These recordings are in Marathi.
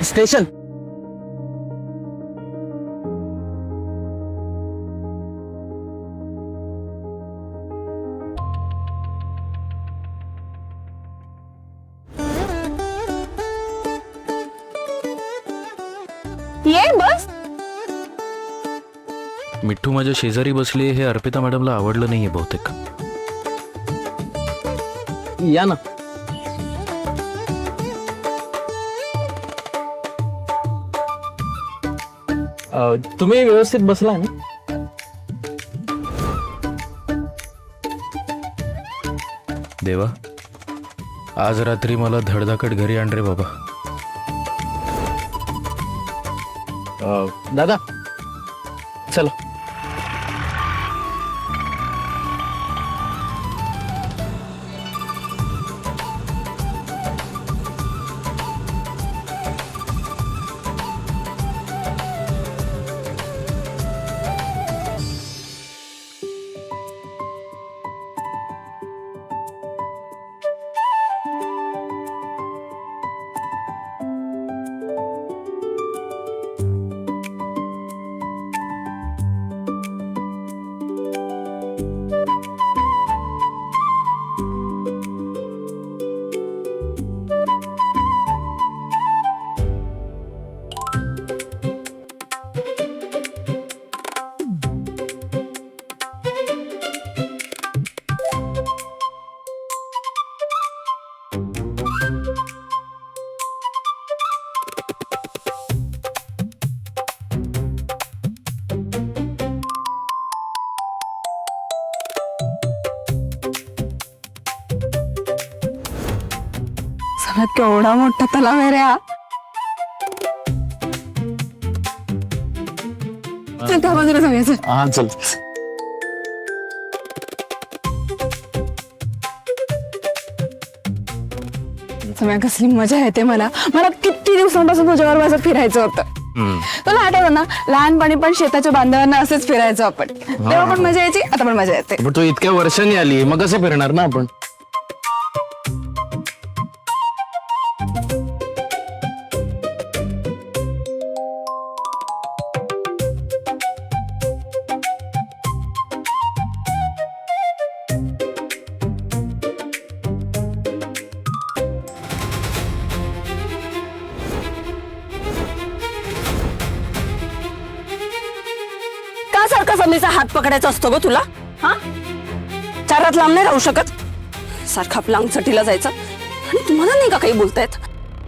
स्टेशन. ये बस. मिठ्ठू माझ्या शेजारी बसली हे अर्पिता मॅडमला आवडलं नाहीये बहुतेक. या ना. तुम्ही व्यवस्थित बसला ना. देवा, आज रात्री मला धडधाकट घरी आण रे बाबा. दादा चला. सगळ्यात केवढा मोठा तलाव आहे रे हा. चल त्या बाजूला जाऊया. चल. हा चल. सगळ्या कसली मजा येते मला. मला किती दिवसांपासून तुझ्यावर माझं फिरायचं होतं. तुला आठवतं ना, लहानपणी पण शेताच्या बांधावरनं असंच फिरायचो आपण. तेव्हा पण मजा यायची, आता पण मजा येते. पण तू इतक्या वर्षांनी आली, मग कसं फिरणार ना आपण. का सारखा समीचा हात पकडायचा असतो ग तुला? हा, चारात लांब नाही राहू शकत. सारखा आपला अंगचटीला जायचं. आणि तुम्हाला नाही का काही बोलतायत?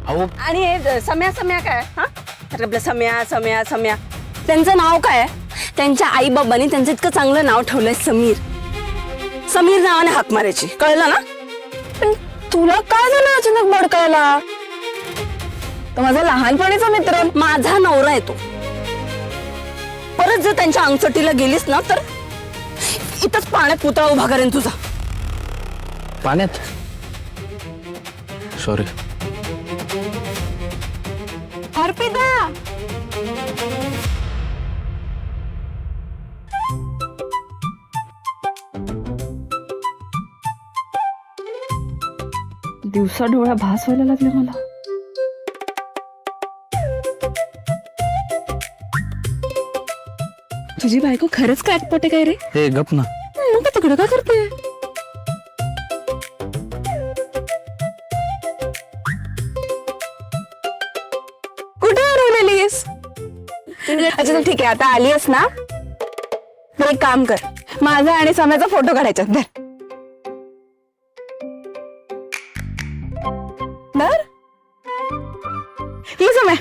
अहो आणि हे सम्या सम्या काय? हा, तर आपलं सम्या सम्या सम्या त्यांचं नाव काय? त्यांच्या आई बाबांनी त्यांचं इतकं चांगलं नाव ठेवलंय समीर. समीर नावाने हाक मारायची, कळलं ना? पण तुला काय झालं अचानक भडकायला? तो माझा लहानपणीचा मित्र, माझा नवरा आहे तो. परत जर त्यांच्या अंगचटीला गेलीस ना तर इथंच पाण्यात पुतळा उभा करेन तुझा. पाण्यात. सॉरी. अर्पिता, दिवसा डोळा भास व्हायला लागले मला. तुझी बायको खरंच क्रॅकपॉट आहे काय रे? हे गप ना. मग तिकडं काय करते? कुठे हरवलेलीस? अच्छा चल ठीक आहे, आता आलीस ना तर एक काम कर, माझा आणि सम्याचा फोटो काढायचा. धर धर. ही समय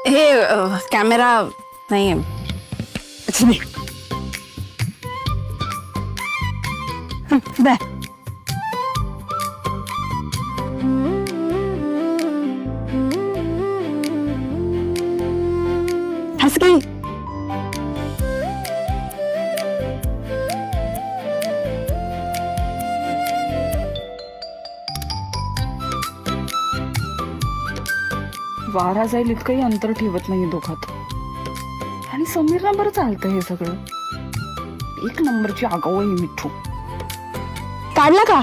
हे कॅमेरा नाही आहे. अच्छा नाही. दे. हस गई. वारा जाईल इतकंही अंतर ठेवत नाही दोघात. आणि समीरला बरं चालतं हे सगळं. एक नंबरची आगाऊ आहे ही मिठू. काढला का